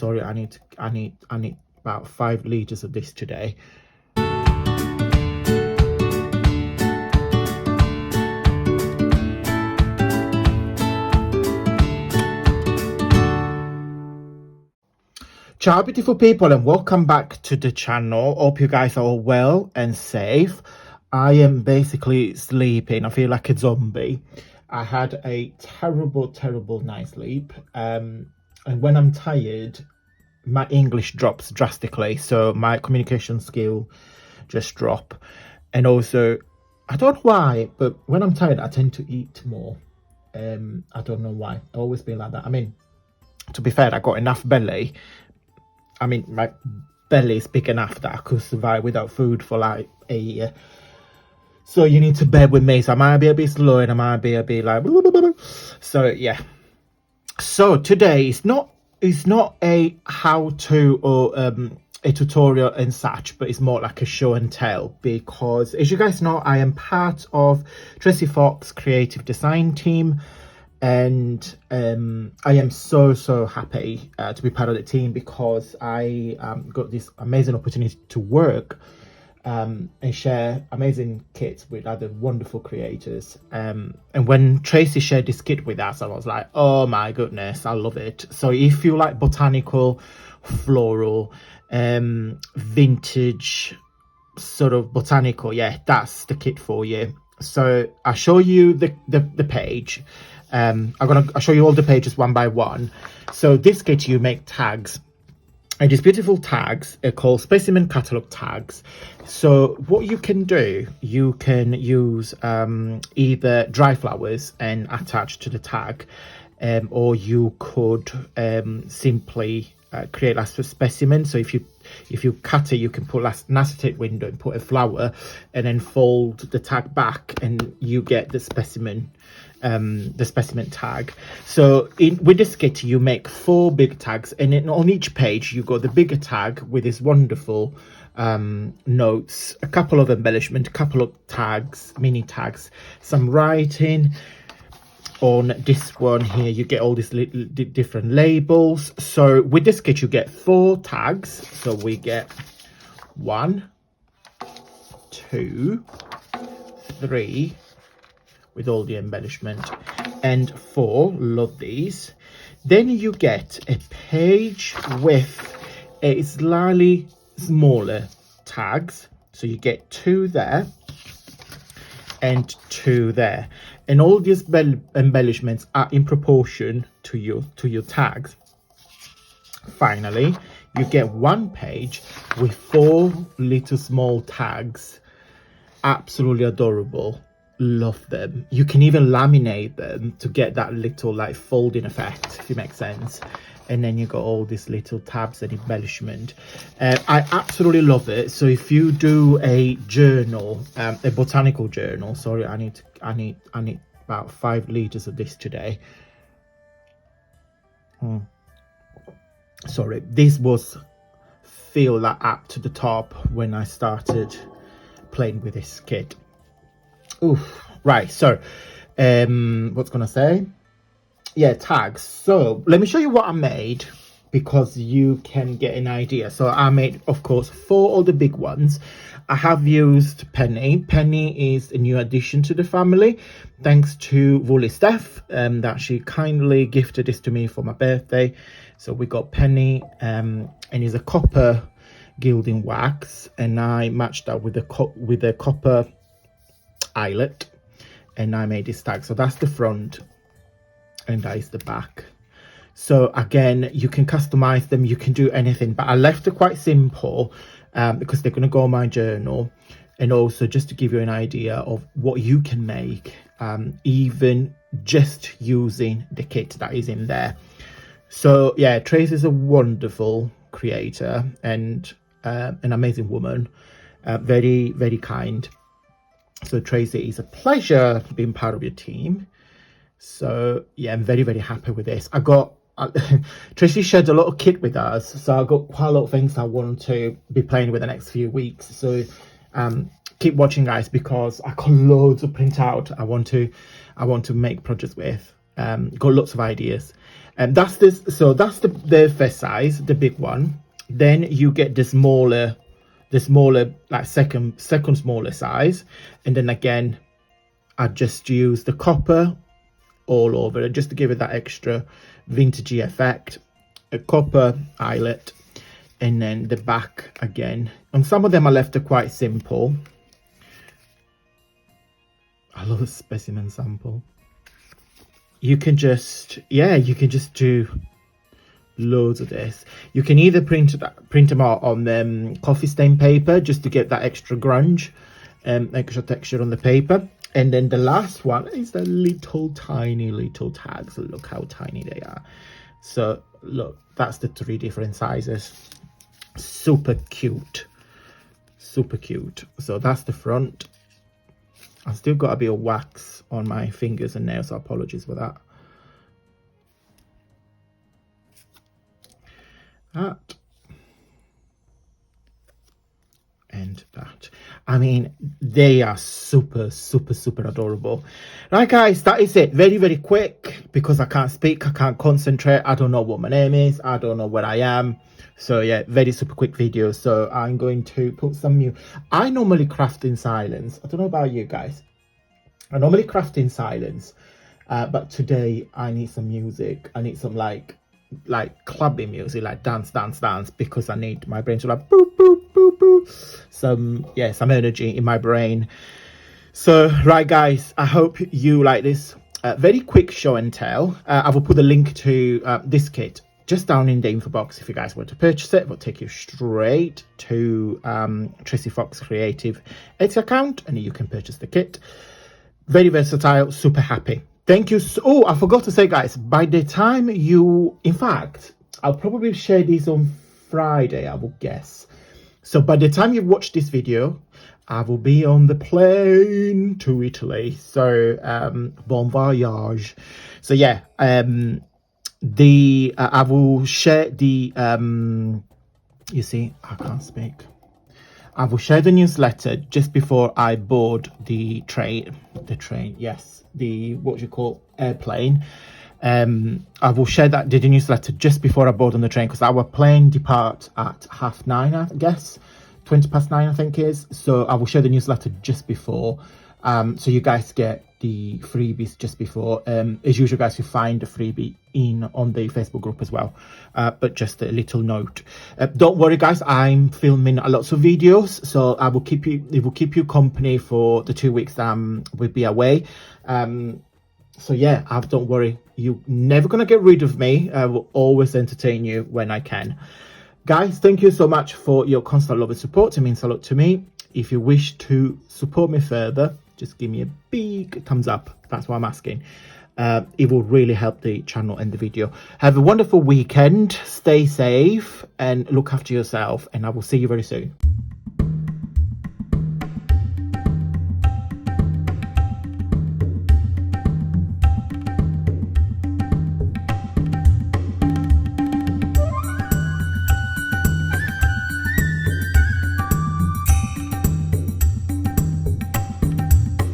Sorry, I need about 5 liters of this today. Ciao beautiful people, and welcome back to the channel. Hope you guys are all well and safe. I am basically sleeping. I feel like a zombie. I had a terrible night's sleep, and when I'm tired, my English drops drastically, so my communication skill just drop. And also, I don't know why, but when I'm tired I tend to eat more. I don't know why. I've always been like that. I mean, to be fair, I got enough belly. I mean, my belly is big enough that I could survive without food for like a year. So you need to bear with me. So I might be a bit slow and I might be a bit like... So yeah. So today it's not a how-to or a tutorial and such, but it's more like a show and tell, because as you guys know, I am part of Tracie Fox's creative design team. And I am so happy to be part of the team, because I got this amazing opportunity to work and share amazing kits with other wonderful creators. And when Tracie shared this kit with us, I was like, oh my goodness, I love it. So if you like botanical, floral, vintage, sort of botanical, yeah, that's the kit for you. So I'll show you the page. I'll show you all the pages one by one. So this kit, you make tags, and these beautiful tags are called specimen catalog tags. So what you can do, you can use either dry flowers and attach to the tag, or you could simply create like a specimen. So if you cut it, you can put an acetate window and put a flower and then fold the tag back, and you get the specimen tag. So with this kit, you make 4 big tags, and then on each page you got the bigger tag with this wonderful notes, a couple of embellishment, a couple of tags, mini tags, some writing. On this one here, you get all these different labels. So with this kit, you get 4 tags. So we get 1, 2, 3 with all the embellishment, and 4. Love these. Then you get a page with a slightly smaller tags. So you get 2 there and 2 there, and all these embellishments are in proportion to your tags. Finally, you get 1 page with 4 little small tags. Absolutely adorable. Love them. You can even laminate them to get that little like folding effect, if it makes sense. And then you got all these little tabs and embellishment. I absolutely love it. So if you do a journal, a botanical journal, sorry, I need about 5 liters of this today. Sorry, this was feel like up to the top when I started playing with this kit. Oof. Right, so what's gonna say? Yeah, tags. So let me show you what I made, because you can get an idea. So I made, of course, 4 of the big ones. I have used Penny. Penny is a new addition to the family, thanks to Woolly Steph, that she kindly gifted this to me for my birthday. So we got Penny, and it's a copper gilding wax, and I matched that with a copper eyelet, and I made this tag. So that's the front, and that is the back. So again, you can customize them, you can do anything, but I left it quite simple because they're going to go on my journal, and also just to give you an idea of what you can make, even just using the kit that is in there. So yeah, Tracie is a wonderful creator and an amazing woman, very kind. So Tracie, is a pleasure being part of your team. So yeah, I'm very happy with this. Tracie shared a lot of kit with us, so I got quite a lot of things I want to be playing with the next few weeks. So keep watching, guys, because I got loads of print out I want to make projects with. Got lots of ideas. And that's this. So that's the first size, the big one. Then you get the smaller like second smaller size, and then again I just use the copper all over it just to give it that extra vintagey effect. A copper eyelet, and then the back again. And some of them I left it quite simple. I love a specimen sample. You can just, yeah, you can just do loads of this. You can either print them out on coffee stain paper just to get that extra grunge, extra texture on the paper. And then the last one is the little tiny little tags. Look how tiny they are. So look, that's the 3 different sizes. Super cute, super cute. So that's the front. I've still got a bit of wax on my fingers and nails, so apologies for that. That and that. I mean, they are super adorable. Right guys, that is it. Very quick, because I can't speak, I can't concentrate, I don't know what my name is, I don't know where I am. So yeah, very super quick video. So I'm going to put some new, I normally craft in silence. I don't know about you guys, I normally craft in silence, but today I need some music. I need some like clubbing music, like dance, because I need my brain to like boop boop boop, some energy in my brain. So right guys, I hope you like this very quick show and tell. I will put the link to this kit just down in the info box if you guys want to purchase it. It will take you straight to Tracie Fox Creative Etsy account, and you can purchase the kit. Very versatile, super happy. Thank you. Oh, I forgot to say, guys, by the time you, in fact, I'll probably share these on Friday, I will guess. So by the time you watch this video, I will be on the plane to Italy. So bon voyage. So yeah, I will share the you see, I can't speak. I will share the newsletter just before I board the train, yes, the what you call airplane. I will share the newsletter just before I board on the train, because our plane departs at 9:30, I guess, 9:20 I think it is. So I will share the newsletter just before, so you guys get the freebies just before. As usual guys, you find the freebie on the Facebook group as well, but just a little note, don't worry guys, I'm filming lots of videos, so it will keep you company for the 2 weeks we'll be away. So yeah, don't worry, you're never gonna get rid of me. I will always entertain you when I can. Guys, thank you so much for your constant love and support. It means a lot to me. If you wish to support me further, just give me a big thumbs up. That's what I'm asking. It will really help the channel and the video. Have a wonderful weekend. Stay safe and look after yourself. And I will see you very soon.